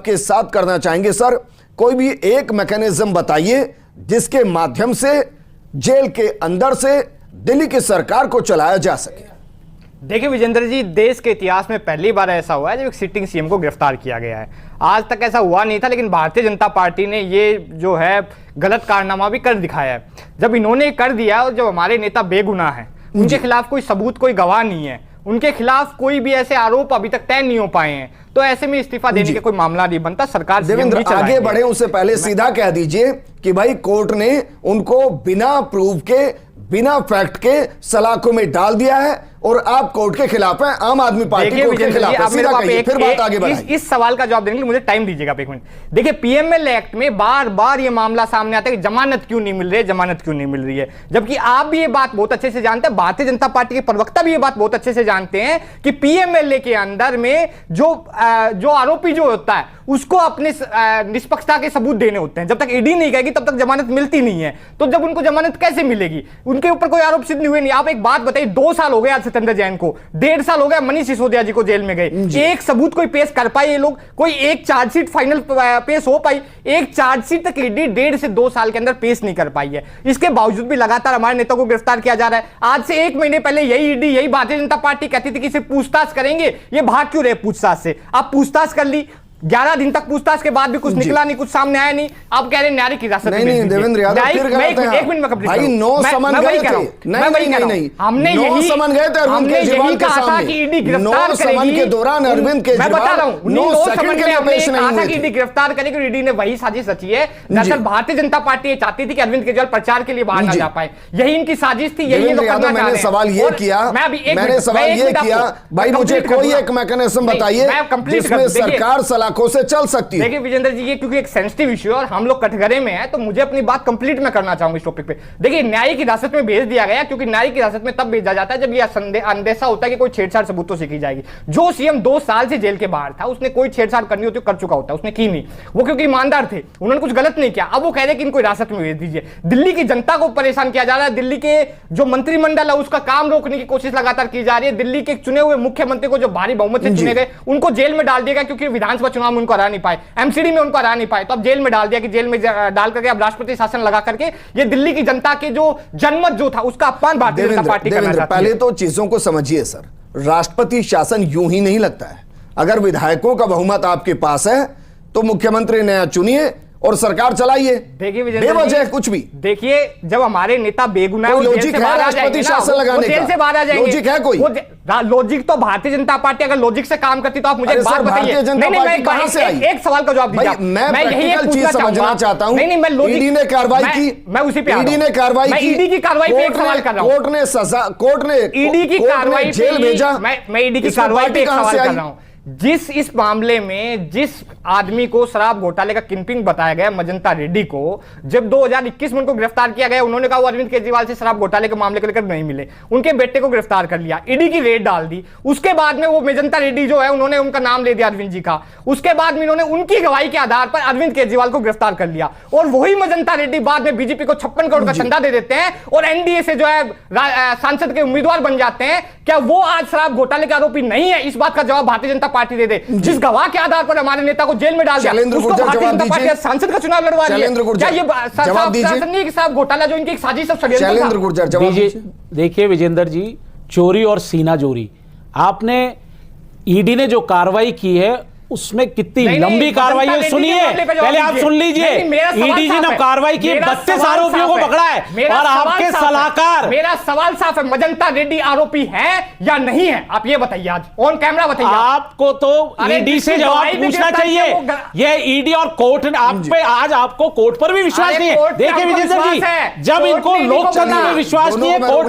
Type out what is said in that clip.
के साथ करना चाहेंगे सर, कोई भी एक मैकेनिज्म बताइए जिसके माध्यम से जेल के अंदर से दिल्ली की सरकार को चलाया जा सके। देखिए विजेंद्र जी, देश के इतिहास में पहली बार ऐसा हुआ है जब एक सिटिंग सीएम को गिरफ्तार किया गया है। आज तक ऐसा हुआ नहीं था, लेकिन भारतीय जनता पार्टी ने ये जो है गलत कारनामा भी कर दिखाया है। जब इन्होंने कर दिया और जब हमारे नेता बेगुनाह हैं, उनके खिलाफ कोई सबूत, कोई गवाह नहीं है, उनके खिलाफ कोई भी ऐसे आरोप अभी तक तय नहीं हो पाए हैं, तो ऐसे में इस्तीफा देने का कोई मामला नहीं बनता। सरकार देवेंद्र आगे बढ़े उससे पहले सीधा कह दीजिए कि भाई कोर्ट ने उनको बिना प्रूफ के, बिना फैक्ट के सलाखों में डाल दिया है और आप कोर्ट के खिलाफ हैं, आम आदमी पार्टी कोर्ट के खिलाफ है। सीधा कहिए, फिर बात आगे बढ़ाइए। इस सवाल का जवाब देने के लिए मुझे टाइम दीजिएगा एक मिनट। देखिए, पीएमएल एक्ट में बार बार ये मामला सामने आता है कि जमानत क्यों नहीं मिल रही है, जमानत क्यों नहीं मिल रही है, जबकि आप भी ये बात बहुत अच्छे से जानते हैं, भारतीय जनता पार्टी के प्रवक्ता भी ये बात बहुत अच्छे से जानते हैं कि पीएमएलए के अंदर में जो आरोपी जो होता है उसको अपने निष्पक्षता के सबूत देने होते हैं। जब तक ईडी नहीं कहेगी तब तक जमानत मिलती नहीं है, तो जब उनको जमानत कैसे मिलेगी? उनके ऊपर कोई आरोप सिद्ध नहीं हुए। नहीं, आप एक बात बताइए, 2 साल हो गए आज सत्येंद्र जैन को, 1.5 साल हो गया मनीष सिसोदिया जी को जेल में गए, एक सबूत कोई पेश कर पाए ये लोग? कोई एक चार्जशीट फाइनल पेश हो पाई? एक चार्जशीट तक ईडी 1.5 से 2 साल के अंदर पेश नहीं कर पाई है। इसके बावजूद भी लगातार हमारे नेता को गिरफ्तार किया जा रहा है। आज से 1 महीने पहले यही ईडी, यही भारतीय जनता पार्टी कहती थी कि इसे पूछताछ करेंगे, ये भाग क्यों रहे पूछताछ से? आप पूछताछ कर ली, 11 दिन तक पूछताछ के बाद भी कुछ निकला नहीं, कुछ सामने आया नहीं। आप कह रहे हैं न्यायिक हिरासत में। नहीं देवेंद्र यादव, फिर एक मिनट में भाई 9 समन गए थे। नहीं, हमने यही समन गए थे अरविंद केजरीवाल के सामने। 9 समन के दौरान अरविंद केजरीवाल, मैं बता रहा हूं, 9 समन के लिए पेश नहीं हुए थे। ईडी गिरफ्तार करेगी, ईडी ने वही साजिश रची है। दरअसल भारतीय जनता पार्टी चाहती थी कि अरविंद केजरीवाल प्रचार के लिए बाहर ना जा पाए, यही इनकी साजिश थी, यही लोग करना चाह रहे हैं। मैंने सवाल ये किया, भाई मुझे कोई एक मैकेनिज्म बताइए जिसमें सरकार सलाखों से चल सकती। देखिए विजेंद्र जी, ये क्योंकि एक सेंसिटिव इश्यू है और हम लोग कटघरे में हैं, तो मुझे अपनी बात कंप्लीट में करना चाहूंगा इस टॉपिक पे। देखिए, न्यायिक हिरासत में भेज दिया गया, क्योंकि न्यायिक हिरासत में तब भेजा जाता है जब यह अंदेशा होता है कि कोई छेड़छाड़ सबूतों से की जाएगी। जो सीएम 2 साल से जेल के बाहर था, उसने कोई छेड़छाड़ करनी होती कर चुका होता, उसने की नहीं। वो क्योंकि ईमानदार थे, उन्होंने कुछ गलत नहीं किया। अब वो कह रहे कि इनको हिरासत में भेज दीजिए। दिल्ली की जनता को परेशान किया जा रहा है, दिल्ली के जो मंत्रिमंडल है उसका काम रोकने की कोशिश लगातार की जा रही है। दिल्ली के चुने हुए मुख्यमंत्री को, जो भारी बहुमत से चुने गए, उनको जेल में डाल दिया गया क्योंकि विधानसभा चुनाव में उनको हरा नहीं पाए, एमसीडी में उनको हरा नहीं पाए, तो अब जेल में डाल दिया कि जेल में डाल करके अब राष्ट्रपति शासन लगा करके ये दिल्ली की जनता के जो जनमत जो था उसका अपमान भारतीय जनता पार्टी करना चाहती है। पहले तो चीजों को समझिए सर, राष्ट्रपति शासन यूं ही नहीं लगता है। अगर विधायकों का बहुमत आपके पास है तो मुख्यमंत्री नया चुनिए और सरकार चलाइए। देखिए बेवजह कुछ भी। देखिए, जब हमारे नेता बेगुनाह लॉजिक है राष्ट्रपति शासन लगाने का, जेल से बाहर आ जाएंगे। लॉजिक है कोई? लॉजिक तो भारतीय जनता पार्टी अगर लॉजिक से काम करती तो आप मुझे बात बताइए। एक सवाल का जवाब दीजिए। मैं यही चीज समझना चाहता हूं। नहीं, मैं ईडी ने कार्रवाई की, मैं उसी पे ईडी ने कार्रवाई की, ईडी की कार्रवाई पे एक सवाल कर रहा हूं। कोर्ट ने सजा, कोर्ट ने ईडी की कार्रवाई जेल भेजा। मैं ईडी की कार्रवाई पे एक सवाल कर रहा हूं। जिस इस मामले में जिस आदमी को शराब घोटाले का किंगपिन बताया गया, मजंता रेड्डी को, जब 2021 में उनको गिरफ्तार किया गया, उन्होंने कहा वो अरविंद केजरीवाल से शराब घोटाले के मामले को लेकर नहीं मिले, उनके बेटे को गिरफ्तार कर लिया, ईडी की रेड डाल दी। उसके बाद में वो मजंता रेड्डी जो है, उन्होंने उनका नाम ले दिया अरविंद जी का। उसके बाद में इन्होंने उनकी गवाही के आधार पर अरविंद केजरीवाल को गिरफ्तार कर लिया, और वही मजंता रेड्डी बाद में बीजेपी को 56 करोड़ का चंदा दे देते हैं और एनडीए से जो है सांसद के उम्मीदवार बन जाते हैं। क्या वो आज शराब घोटाले के आरोपी नहीं है? इस बात का जवाब भारतीय जनता पार्टी दे दे। जिस गवाह के आधार पर हमारे नेता को जेल में डाल दिया, उसको भारतीय जनता पार्टी सांसद का चुनाव लड़वा रही है। क्या ये शराब घोटाला जो इनकी साजिश सब षड्यंत्र था? देखिए विजेंद्र जी, चोरी और सीना जोरी, आपने ईडी ने जो कार्रवाई की है उसमें कितनी लंबी कार्रवाई है, सुनिए पहले आप सुन लीजिए। ईडी जी ने कार्रवाई की, 32 आरोपियों को पकड़ा है और आपके सलाहकार। मेरा सवाल साफ है, मजंता रेड्डी आरोपी है या नहीं है? आप ये बताइए, आज ऑन कैमरा बताइए। आपको तो ईडी से जवाब पूछना चाहिए। ये ईडी और कोर्ट, आप पे आज आपको कोर्ट पर भी विश्वास नहीं है। देखिए विजेंद्र जी, जब इनको लोकतंत्र में विश्वास नहीं है, कोर्ट